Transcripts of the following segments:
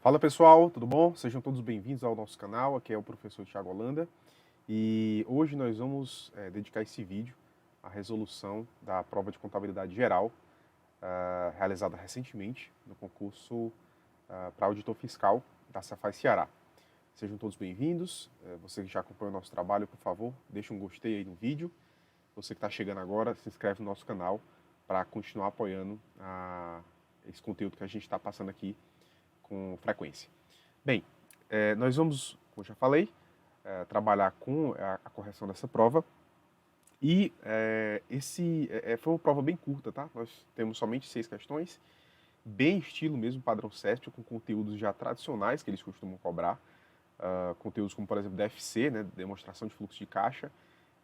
Fala pessoal, tudo bom? Sejam todos bem-vindos ao nosso canal, aqui é o professor Thiago Holanda e hoje nós vamos dedicar esse vídeo à resolução da prova de contabilidade geral realizada recentemente no concurso para auditor fiscal da Cefaz Ceará. Sejam todos bem-vindos, você que já acompanha o nosso trabalho, por favor, deixa um gostei aí no vídeo. Você que está chegando agora, se inscreve no nosso canal para continuar apoiando esse conteúdo que a gente está passando aqui com frequência. Bem, nós vamos, como eu já falei, trabalhar com a correção dessa prova. E foi uma prova bem curta, tá? Nós temos somente 6 questões, bem estilo mesmo, padrão CESP, com conteúdos já tradicionais que eles costumam cobrar. Conteúdos como, por exemplo, DFC, né, demonstração de fluxo de caixa.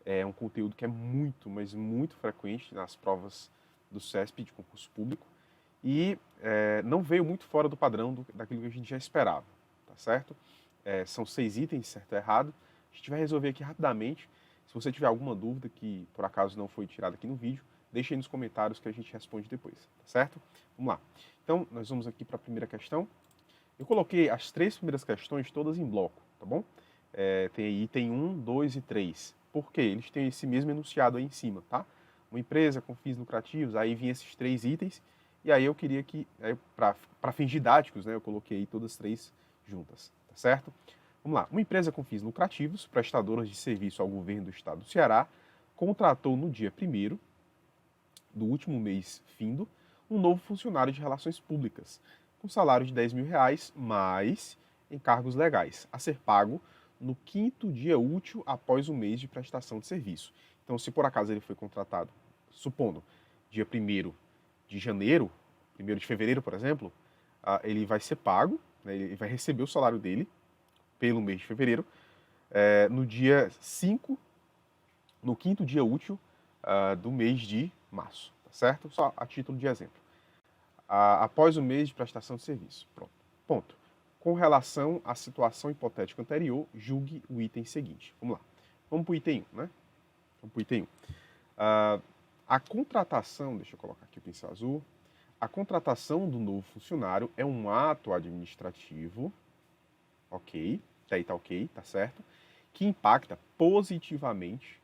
É um conteúdo que é muito, mas muito frequente nas provas do CESP de concurso público. E não veio muito fora do padrão daquilo que a gente já esperava, tá certo? São 6 itens, certo e errado. A gente vai resolver aqui rapidamente. Se você tiver alguma dúvida que por acaso não foi tirada aqui no vídeo, deixe aí nos comentários que a gente responde depois, tá certo? Vamos lá. Então, nós vamos aqui para a primeira questão. Eu coloquei as 3 primeiras questões todas em bloco, tá bom? Tem aí item 1, 2 e 3. Por quê? Eles têm esse mesmo enunciado aí em cima, tá? Uma empresa com fins lucrativos, aí vinha esses 3 itens. E aí eu queria que, para fins didáticos, né, eu coloquei todas as 3 juntas, tá certo? Vamos lá. Uma empresa com fins lucrativos, prestadora de serviço ao governo do estado do Ceará, contratou no dia 1º do último mês findo um novo funcionário de relações públicas, com salário de R$ 10.000, mais encargos legais, a ser pago no 5º dia útil após o mês de prestação de serviço. Então, se por acaso ele foi contratado, supondo, dia 1º de janeiro, 1º de fevereiro, por exemplo, ele vai ser pago, né, ele vai receber o salário dele pelo mês de fevereiro, no dia 5, no 5º dia útil do mês de março, tá certo? Só a título de exemplo. Após o mês de prestação de serviço. Pronto. Ponto. Com relação à situação hipotética anterior, julgue o item seguinte. Vamos lá. Vamos para o item 1, né? Vamos para o item 1. A contratação, deixa eu colocar aqui o pincel azul. A contratação do novo funcionário é um ato administrativo, ok, até aí tá ok, tá certo, que impacta positivamente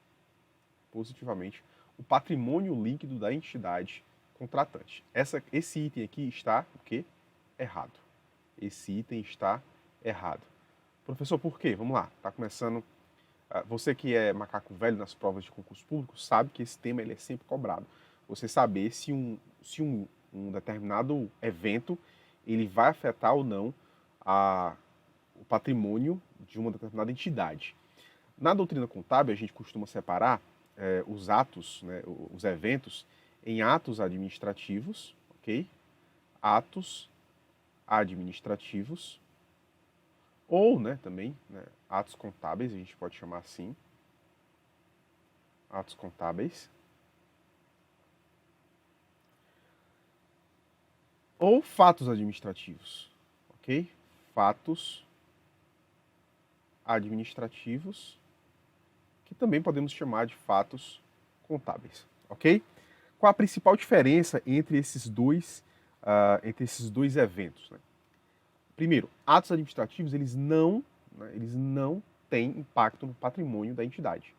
o patrimônio líquido da entidade contratante. Esse item aqui está o quê? Errado. Esse item está errado. Professor, por quê? Vamos lá, tá começando. Você que é macaco velho nas provas de concurso público sabe que esse tema ele é sempre cobrado. Você saber se um determinado evento ele vai afetar ou não o patrimônio de uma determinada entidade. Na doutrina contábil, a gente costuma separar os atos, né, os eventos, em atos administrativos, ok? Atos administrativos, ou, né, também, né, atos contábeis, a gente pode chamar assim, atos contábeis, ou fatos administrativos, ok? Fatos administrativos, que também podemos chamar de fatos contábeis, ok? Qual a principal diferença entre esses dois eventos? Né? Primeiro, atos administrativos eles não têm impacto no patrimônio da entidade.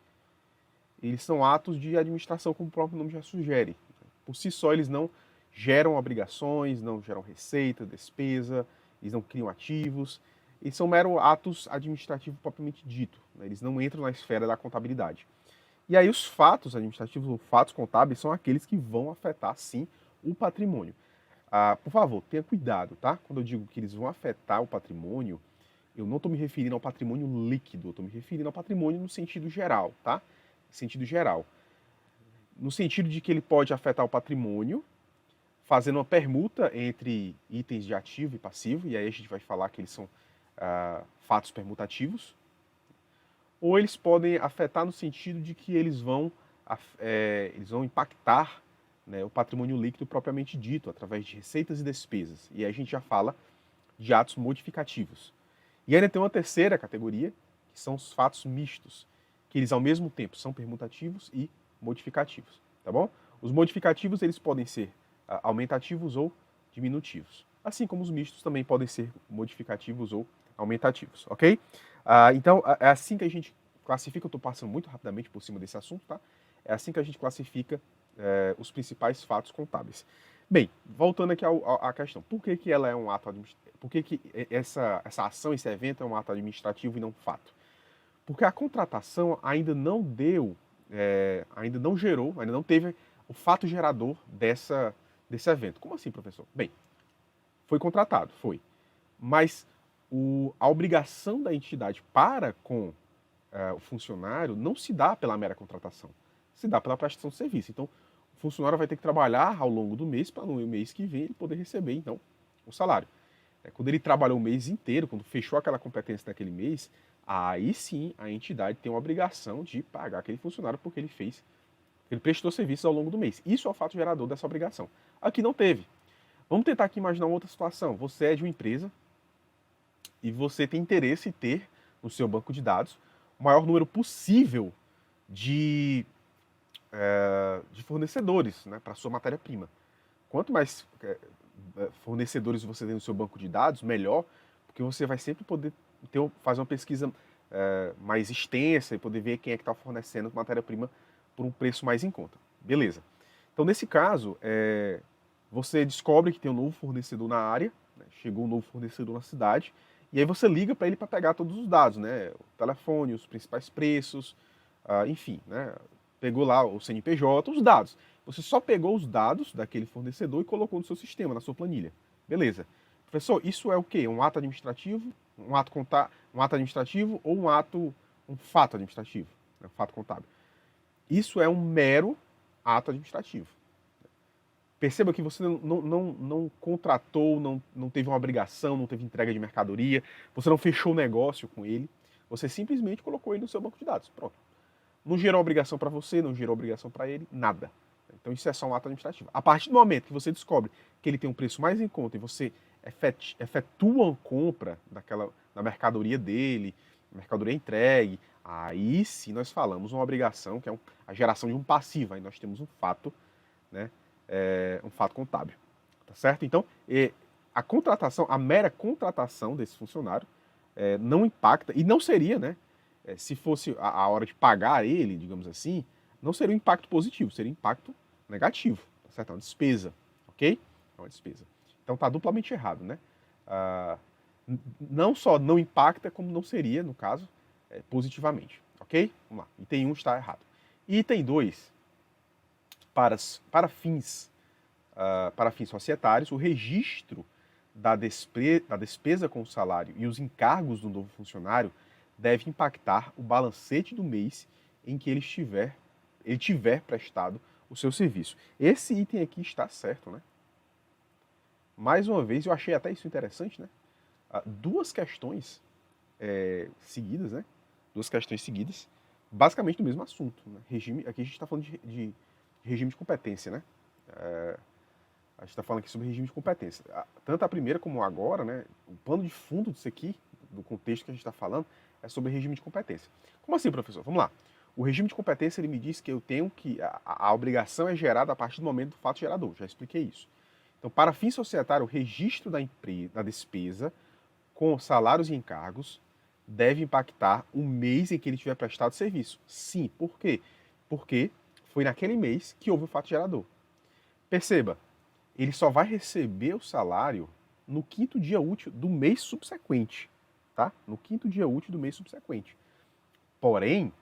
Eles são atos de administração, como o próprio nome já sugere. Por si só, eles não geram obrigações, não geram receita, despesa, eles não criam ativos. Eles são meros atos administrativos propriamente dito. Né? Eles não entram na esfera da contabilidade. E aí os fatos administrativos, ou fatos contábeis, são aqueles que vão afetar, sim, o patrimônio. Por favor, tenha cuidado, tá? Quando eu digo que eles vão afetar o patrimônio, eu não estou me referindo ao patrimônio líquido, eu estou me referindo ao patrimônio no sentido geral, tá? Sentido geral. No sentido de que ele pode afetar o patrimônio, fazendo uma permuta entre itens de ativo e passivo, e aí a gente vai falar que eles são fatos permutativos, ou eles podem afetar no sentido de que eles vão impactar, né, o patrimônio líquido propriamente dito, através de receitas e despesas. E aí a gente já fala de atos modificativos. E ainda tem uma terceira categoria, que são os fatos mistos, que eles ao mesmo tempo são permutativos e modificativos, tá bom? Os modificativos eles podem ser aumentativos ou diminutivos. assim como os mistos também podem ser modificativos ou aumentativos, ok? Então, é assim que a gente classifica, eu estou passando muito rapidamente por cima desse assunto, tá? É assim que a gente classifica os principais fatos contábeis. Bem, voltando aqui à questão, por que, que ela é um ato administrativo? Por que, que essa ação, esse evento é um ato administrativo e não fato? Porque a contratação ainda não deu, ainda não gerou, ainda não teve o fato gerador desse evento. Como assim, professor? Bem, foi contratado, foi. Mas a obrigação da entidade para com o funcionário não se dá pela mera contratação, se dá pela prestação de serviço. Então, o funcionário vai ter que trabalhar ao longo do mês para no mês que vem ele poder receber, então, o salário. Quando ele trabalhou o mês inteiro, quando fechou aquela competência naquele mês, aí sim a entidade tem uma obrigação de pagar aquele funcionário porque ele prestou serviços ao longo do mês. Isso é o fato gerador dessa obrigação. Aqui não teve. Vamos tentar aqui imaginar uma outra situação. Você é de uma empresa e você tem interesse em ter no seu banco de dados o maior número possível de fornecedores, né, para a sua matéria-prima. Quanto mais fornecedores você tem no seu banco de dados, melhor, porque você vai sempre poder fazer uma pesquisa mais extensa e poder ver quem é que está fornecendo matéria-prima por um preço mais em conta. Beleza. Então, nesse caso, você descobre que tem um novo fornecedor na área, né, chegou um novo fornecedor na cidade, e aí você liga para ele para pegar todos os dados, né, o telefone, os principais preços, enfim, né, pegou lá o CNPJ, os dados. Você só pegou os dados daquele fornecedor e colocou no seu sistema, na sua planilha. Beleza. Professor, isso é o quê? Um ato administrativo? Um ato administrativo ou um fato administrativo? Um fato contábil. Isso é um mero ato administrativo. Perceba que você não contratou, não teve uma obrigação, não teve entrega de mercadoria, você não fechou o negócio com ele, você simplesmente colocou ele no seu banco de dados. Pronto. Não gerou obrigação para você, não gerou obrigação para ele, nada. Então isso é só um ato administrativo. A partir do momento que você descobre que ele tem um preço mais em conta e você efetua a compra da mercadoria dele, a mercadoria entregue, aí sim nós falamos uma obrigação, que é a geração de um passivo. Aí nós temos um fato, né, um fato contábil. Tá certo? Então, a contratação, a mera contratação desse funcionário não impacta, e não seria, né, se fosse a hora de pagar ele, digamos assim, não seria um impacto positivo, seria um impacto negativo, tá certo? É uma despesa, ok? É uma despesa. Então tá duplamente errado, né? Não só não impacta, como não seria, no caso, positivamente, ok? Vamos lá. Item 1 está errado. Item 2, para fins societários, o registro da despesa com o salário e os encargos do novo funcionário deve impactar o balancete do mês em que ele tiver prestado o seu serviço. Esse item aqui está certo, né? Mais uma vez, eu achei até isso interessante, né? Duas questões seguidas, né? Duas questões seguidas, basicamente do mesmo assunto. Né? Aqui a gente está falando de regime de competência, né? A gente está falando aqui sobre regime de competência. Tanto a primeira como agora, né? O pano de fundo disso aqui, do contexto que a gente está falando, é sobre regime de competência. Como assim, professor? Vamos lá. O regime de competência, ele me diz que eu tenho que... A obrigação é gerada a partir do momento do fato gerador. Já expliquei isso. Então, para fim societário, o registro da despesa com salários e encargos deve impactar o mês em que ele tiver prestado serviço. Sim, por quê? Porque foi naquele mês que houve o fato gerador. Perceba, ele só vai receber o salário no quinto dia útil do mês subsequente, tá? No quinto dia útil do mês subsequente. Porém,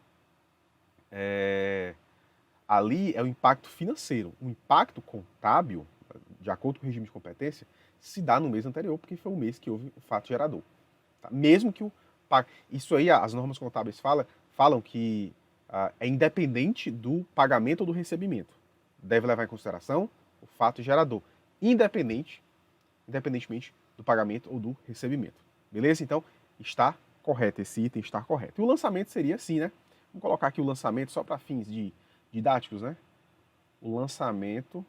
ali é o impacto financeiro. O impacto contábil, de acordo com o regime de competência, se dá no mês anterior, porque foi o mês que houve o fato gerador. Tá? Mesmo que isso aí, as normas contábeis falam que é independente do pagamento ou do recebimento. Deve levar em consideração o fato gerador, independentemente do pagamento ou do recebimento. Beleza? Então, está correto, esse item está correto. E o lançamento seria assim, né? Vamos colocar aqui o lançamento só para fins didáticos, né? O lançamento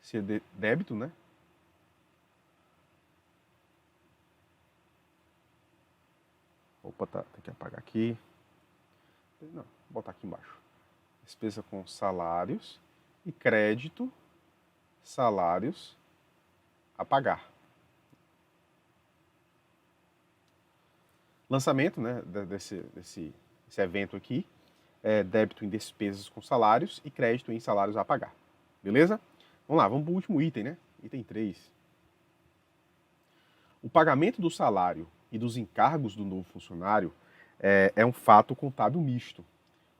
se é débito, né? Opa, tem que apagar aqui. Não, vou botar aqui embaixo. despesa com salários e crédito, salários a pagar. Lançamento, né, desse evento aqui é débito em despesas com salários e crédito em salários a pagar. Beleza? Vamos lá, vamos para o último item, né? Item 3. O pagamento do salário e dos encargos do novo funcionário é um fato contábil misto,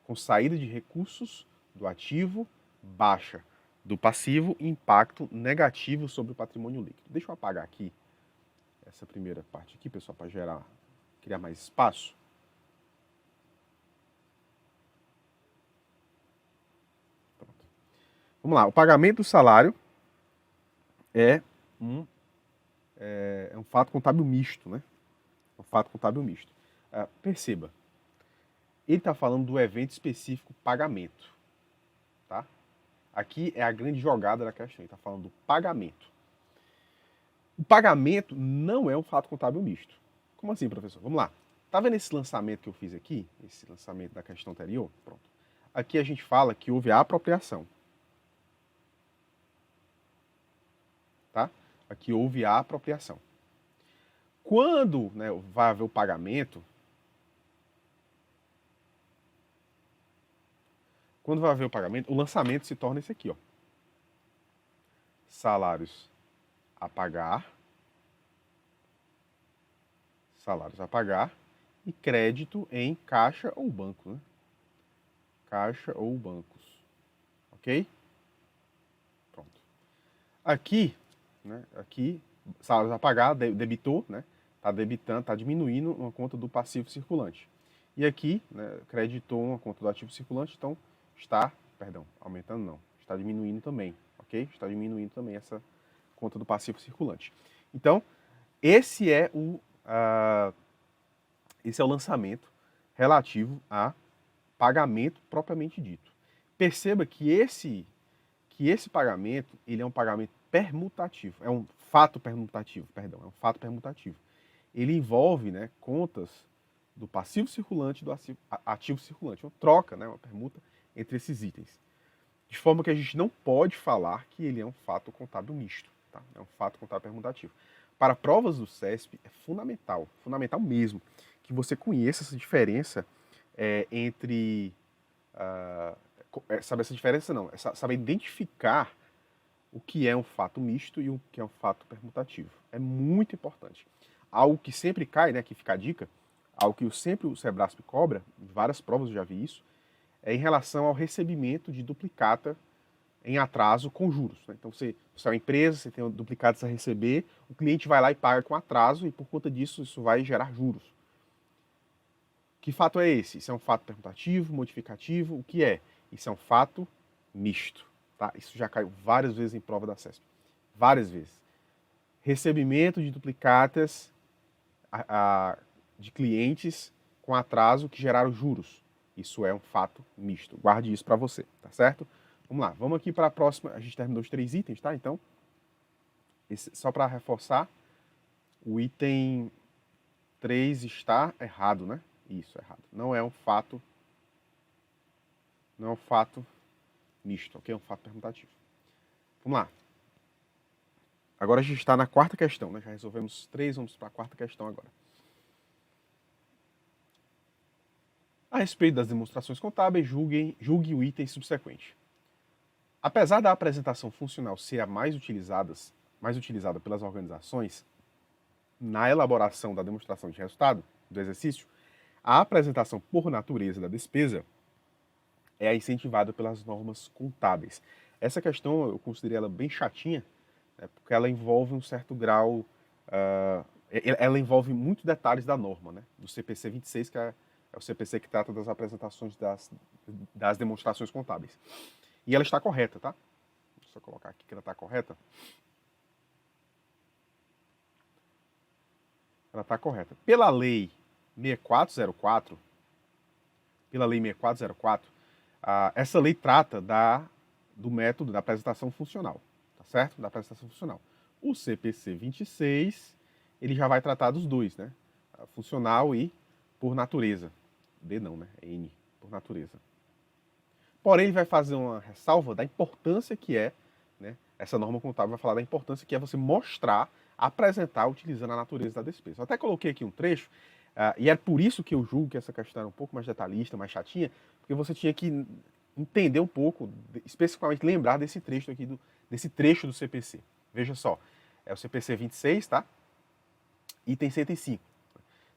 com saída de recursos do ativo, baixa do passivo e impacto negativo sobre o patrimônio líquido. Deixa eu apagar aqui essa primeira parte aqui, pessoal, para criar mais espaço. Pronto. Vamos lá, o pagamento do salário é um fato contábil misto, né? É um fato contábil misto. Perceba, ele está falando do evento específico pagamento, tá? Aqui é a grande jogada da questão, ele está falando do pagamento. O pagamento não é um fato contábil misto. Como assim, professor? Vamos lá. Tá vendo esse lançamento que eu fiz aqui? Esse lançamento da questão anterior? Pronto. Aqui a gente fala que houve a apropriação. Tá? Aqui houve a apropriação. Quando, né, vai haver o pagamento, o lançamento se torna esse aqui, ó. Salários a pagar e crédito em caixa ou banco, né? Caixa ou bancos. Ok? Pronto. Aqui, né? Aqui, salários a pagar, debitou, né? Está debitando, está diminuindo uma conta do passivo circulante. E aqui, né, creditou uma conta do ativo circulante, então está, aumentando não, está diminuindo também, ok? Está diminuindo também essa conta do passivo circulante. Então, esse é o lançamento relativo a pagamento propriamente dito. Perceba que esse pagamento, ele é um pagamento permutativo, é um fato permutativo. Ele envolve, né, contas do passivo circulante e do ativo circulante, uma troca, né, uma permuta entre esses itens. De forma que a gente não pode falar que ele é um fato contábil misto, tá? É um fato contábil permutativo. Para provas do CESP é fundamental mesmo, que você conheça essa diferença entre... saber essa diferença não, saber identificar o que é um fato misto e o que é um fato permutativo. É muito importante. Algo que sempre cai, né, que fica a dica, algo que sempre o Sebrasp cobra, em várias provas eu já vi isso, é em relação ao recebimento de duplicata em atraso com juros. Né? Então você é uma empresa, você tem duplicatas a receber, o cliente vai lá e paga com atraso e por conta disso isso vai gerar juros. Que fato é esse? Isso é um fato permutativo, modificativo? O que é? Isso é um fato misto. Tá? Isso já caiu várias vezes em prova da CESP. Várias vezes. Recebimento de duplicatas de clientes com atraso que geraram juros. Isso é um fato misto. Guarde isso para você, tá certo? Vamos lá, vamos aqui para a próxima. A gente terminou os 3 itens, tá? Então, só para reforçar, o item 3 está errado, né? Isso, errado. Não é um fato misto, ok? É um fato permutativo. Vamos lá. Agora a gente está na quarta questão, né? Já resolvemos 3, vamos para a quarta questão agora. A respeito das demonstrações contábeis, julgue o item subsequente. Apesar da apresentação funcional ser a mais utilizada pelas organizações na elaboração da demonstração de resultado do exercício, a apresentação por natureza da despesa é incentivada pelas normas contábeis. Essa questão eu considerei ela bem chatinha, né, porque ela envolve um certo grau, ela envolve muitos detalhes da norma, né, do CPC 26, que é o CPC que trata das apresentações das demonstrações contábeis. E ela está correta, tá? Deixa eu colocar aqui que ela está correta. Ela está correta. Pela lei 6404, essa lei trata do método da apresentação funcional, tá certo? Da apresentação funcional. O CPC 26, ele já vai tratar dos dois, né? Funcional e por natureza. D não, né? N, por natureza. Porém, ele vai fazer uma ressalva da importância que é, né, essa norma contábil vai falar da importância que é você mostrar, apresentar utilizando a natureza da despesa. Eu até coloquei aqui um trecho, e é por isso que eu julgo que essa questão era um pouco mais detalhista, mais chatinha, porque você tinha que entender um pouco, especificamente lembrar desse trecho aqui, desse trecho do CPC. Veja só, é o CPC 26, tá? Item 105.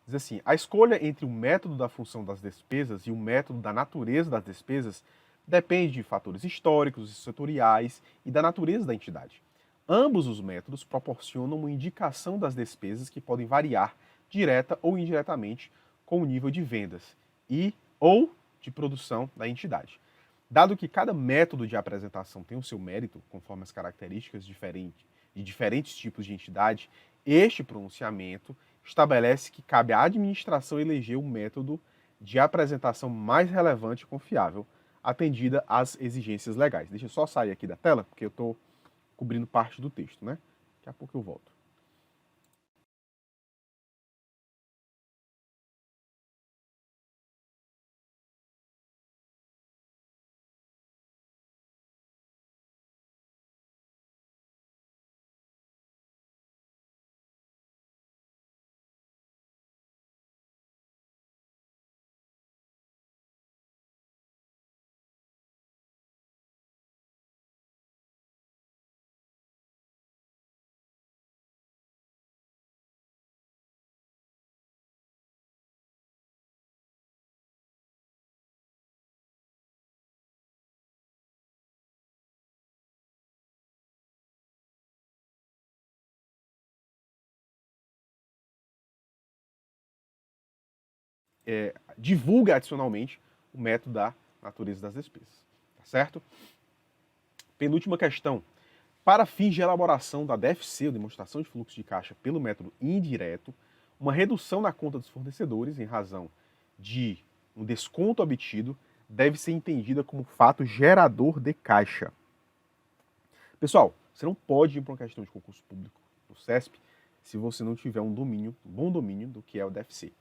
Diz assim, a escolha entre o método da função das despesas e o método da natureza das despesas depende de fatores históricos e setoriais e da natureza da entidade. Ambos os métodos proporcionam uma indicação das despesas que podem variar direta ou indiretamente com o nível de vendas e ou de produção da entidade. Dado que cada método de apresentação tem o seu mérito, conforme as características de diferentes tipos de entidade, este pronunciamento estabelece que cabe à administração eleger o método de apresentação mais relevante e confiável, atendida às exigências legais. Deixa eu só sair aqui da tela, porque eu estou cobrindo parte do texto, né? Daqui a pouco eu volto. Divulga adicionalmente o método da natureza das despesas. Tá certo? Penúltima questão. Para fins de elaboração da DFC, ou demonstração de fluxo de caixa pelo método indireto, uma redução na conta dos fornecedores em razão de um desconto obtido deve ser entendida como fato gerador de caixa. Pessoal, você não pode ir para uma questão de concurso público no CESP se você não tiver um bom domínio do que é o DFC.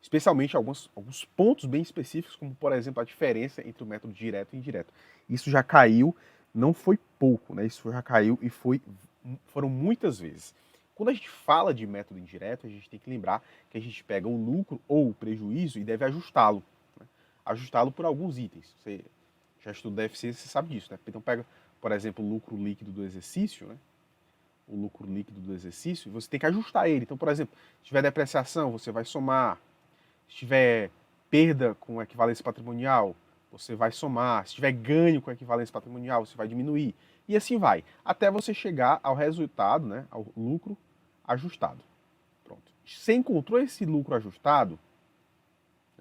Especialmente alguns pontos bem específicos, como, por exemplo, a diferença entre o método direto e indireto. Isso já caiu, não foi pouco, né? Isso já caiu e foram muitas vezes. Quando a gente fala de método indireto, a gente tem que lembrar que a gente pega o lucro ou o prejuízo e deve ajustá-lo. Né? Ajustá-lo por alguns itens. Você já estuda DFC, você sabe disso, né? Então pega, por exemplo, o lucro líquido do exercício, né? O lucro líquido do exercício, você tem que ajustar ele. Então, por exemplo, se tiver depreciação, você vai somar. Se tiver perda com equivalência patrimonial, você vai somar. Se tiver ganho com equivalência patrimonial, você vai diminuir. E assim vai, até você chegar ao resultado, né, ao lucro ajustado. Pronto. Você encontrou esse lucro ajustado,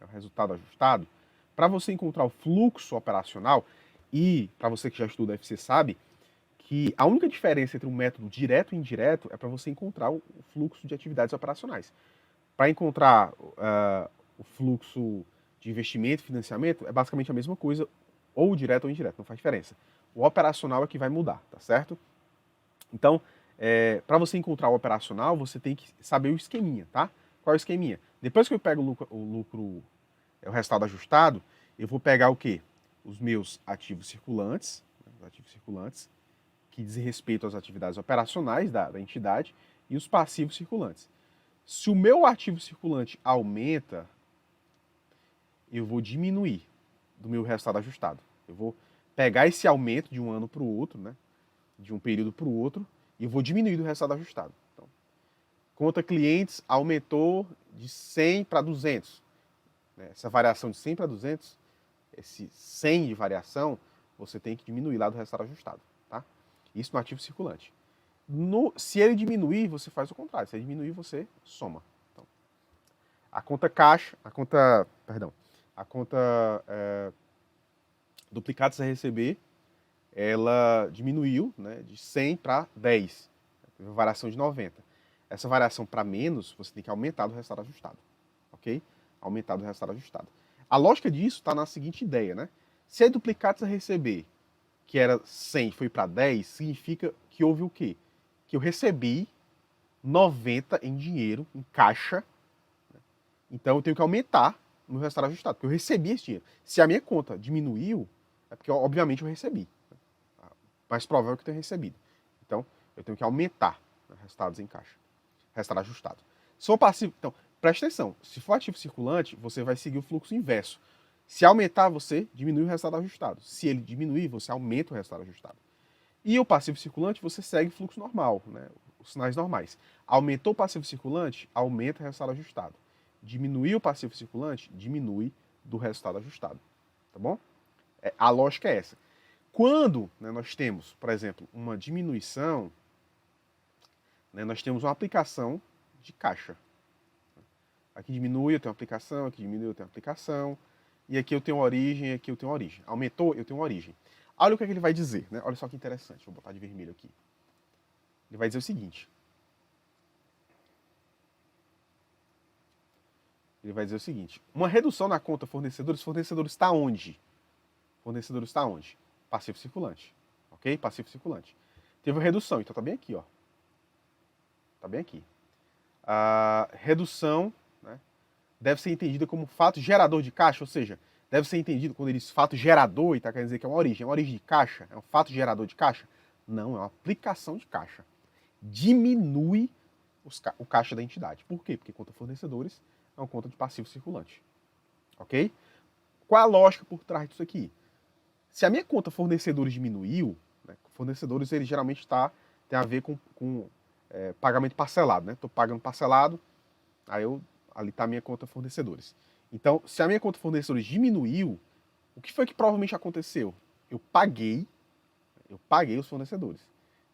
o resultado ajustado, para você encontrar o fluxo operacional, e para você que já estuda FC sabe, que a única diferença entre um método direto e indireto é para você encontrar o fluxo de atividades operacionais. Para encontrar o fluxo de investimento e financiamento, é basicamente a mesma coisa, ou direto ou indireto, não faz diferença. O operacional é que vai mudar, tá certo? Então, para você encontrar o operacional, você tem que saber o esqueminha, tá? Qual é o esqueminha? Depois que eu pego o resultado ajustado, eu vou pegar o quê? Os meus ativos circulantes, que dizem respeito às atividades operacionais da entidade, e os passivos circulantes. Se o meu ativo circulante aumenta, eu vou diminuir do meu resultado ajustado. Eu vou pegar esse aumento de um ano para o outro, né? De um período para o outro, e eu vou diminuir do resultado ajustado. Então, conta clientes aumentou de 100 para 200. Né? Essa variação de 100 para 200, esse 100 de variação, você tem que diminuir lá do resultado ajustado. Tá? Isso no ativo circulante. Se ele diminuir, você faz o contrário. Se ele diminuir, você soma. Então, a conta duplicados a receber, ela diminuiu, né, de 100 para 10. Teve uma variação de 90. Essa variação para menos, você tem que aumentar do resultado ajustado. Ok? Aumentar do resultado ajustado. A lógica disso está na seguinte ideia, né? Se a duplicados a receber, que era 100, foi para 10, significa que houve o quê? Que eu recebi 90 em dinheiro, em caixa. Né? Então eu tenho que aumentar no resultado ajustado, porque eu recebi esse dinheiro. Se a minha conta diminuiu, é porque, obviamente, eu recebi. Mais provável que eu tenha recebido. Então, eu tenho que aumentar, né, resultados em caixa. Resultado ajustado. Se for passivo, então, preste atenção. Se for ativo circulante, você vai seguir o fluxo inverso. Se aumentar, você diminui o resultado ajustado. Se ele diminuir, você aumenta o resultado ajustado. E o passivo circulante, você segue o fluxo normal, né? Os sinais normais. Aumentou o passivo circulante, aumenta o resultado ajustado. Diminuiu o passivo circulante, diminui do resultado ajustado. Tá bom? A lógica é essa. Quando, né, nós temos, por exemplo, uma diminuição, né, nós temos uma aplicação de caixa. Aqui diminui, eu tenho uma aplicação, aqui diminui, eu tenho uma aplicação, e aqui eu tenho uma origem, aqui eu tenho uma origem. Aumentou, eu tenho uma origem. Olha o que, é que ele vai dizer, né? Olha só que interessante, vou botar de vermelho aqui. Ele vai dizer o seguinte. Ele vai dizer o seguinte, uma redução na conta fornecedores está onde? Fornecedores está onde? Passivo circulante, ok? Passivo circulante. Teve uma redução, então tá bem aqui, ó. Tá bem aqui. A redução, né, deve ser entendida como fato gerador de caixa, ou seja, deve ser entendido quando ele diz fato gerador, e tá querendo dizer que é uma origem. É uma origem de caixa? É um fato gerador de caixa? Não, é uma aplicação de caixa. Diminui o caixa da entidade. Por quê? Porque conta fornecedores é uma conta de passivo circulante. Ok? Qual a lógica por trás disso aqui? Se a minha conta fornecedores diminuiu, né, fornecedores ele geralmente tem a ver com pagamento parcelado, né? Estou pagando parcelado, aí ali está a minha conta fornecedores. Então, se a minha conta fornecedores diminuiu, o que foi que provavelmente aconteceu? Eu paguei os fornecedores.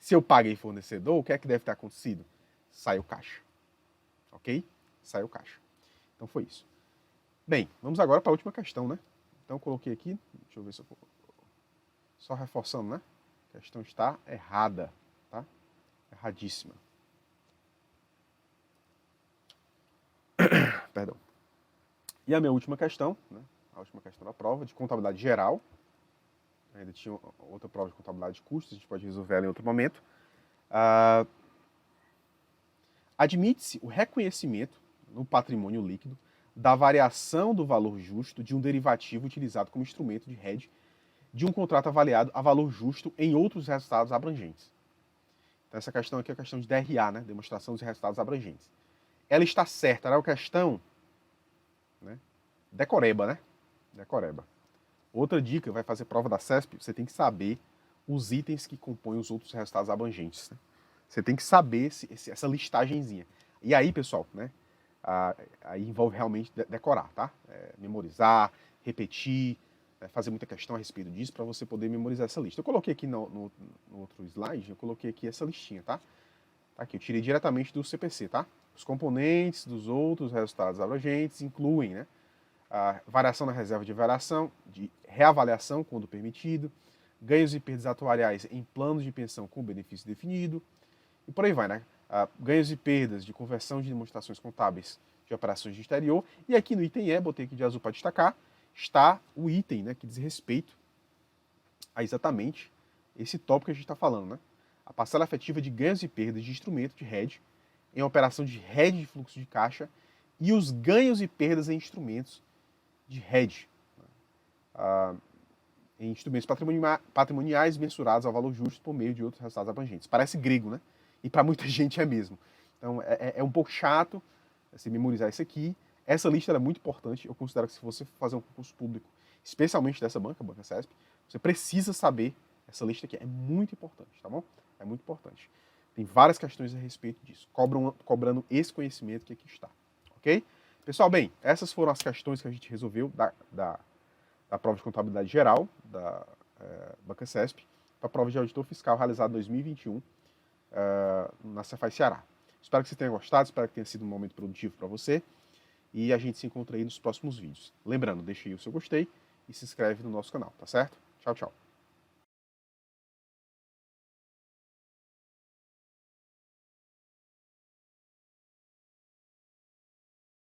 Se eu paguei fornecedor, o que é que deve ter acontecido? Saiu caixa. Ok? Saiu caixa. Então foi isso. Bem, vamos agora para a última questão, né? Então eu coloquei aqui, deixa eu ver se eu... Só reforçando, né? A questão está errada, tá? Erradíssima. Perdão. E a minha última questão, né? A última questão da prova, de contabilidade geral. Ainda tinha outra prova de contabilidade de custos, a gente pode resolver ela em outro momento. Admite-se o reconhecimento no patrimônio líquido da variação do valor justo de um derivativo utilizado como instrumento de hedge de um contrato avaliado a valor justo em outros resultados abrangentes. Então essa questão aqui é a questão de DRA, né? Demonstração dos resultados abrangentes. Ela está certa, era uma questão, né? Decoreba, né? Decoreba. Outra dica, vai fazer prova da CESP, você tem que saber os itens que compõem os outros resultados abrangentes. Né? Você tem que saber essa listagenzinha. E aí, pessoal, né? Aí envolve realmente decorar, tá? Memorizar, repetir, fazer muita questão a respeito disso para você poder memorizar essa lista. Eu coloquei aqui no outro slide, eu coloquei aqui essa listinha, tá? Tá aqui, eu tirei diretamente do CPC, tá? Os componentes dos outros resultados abrangentes incluem, né? A variação na reserva de reavaliação, quando permitido, ganhos e perdas atuariais em planos de pensão com benefício definido, e por aí vai, né? Ganhos e perdas de conversão de demonstrações contábeis de operações de exterior, e aqui no item E, botei aqui de azul para destacar, está o item, né, que diz respeito a exatamente esse tópico que a gente está falando, né? A parcela efetiva de ganhos e perdas de instrumento de hedge em operação de hedge de fluxo de caixa e os ganhos e perdas em instrumentos de hedge, em instrumentos patrimoniais mensurados ao valor justo por meio de outros resultados abrangentes. Parece grego, né? E para muita gente é mesmo. Então é um pouco chato você memorizar isso aqui. Essa lista é muito importante. Eu considero que se você fazer um concurso público, especialmente dessa banca, a Banca CESP, você precisa saber essa lista aqui. É muito importante, tá bom? É muito importante. Tem várias questões a respeito disso, cobrando esse conhecimento que aqui está, ok? Pessoal, bem, essas foram as questões que a gente resolveu da prova de contabilidade geral da Banca CESP para a prova de auditor fiscal realizada em 2021 na Cefaz Ceará. Espero que você tenha gostado, espero que tenha sido um momento produtivo para você e a gente se encontra aí nos próximos vídeos. Lembrando, deixe aí o seu gostei e se inscreve no nosso canal, tá certo? Tchau, tchau.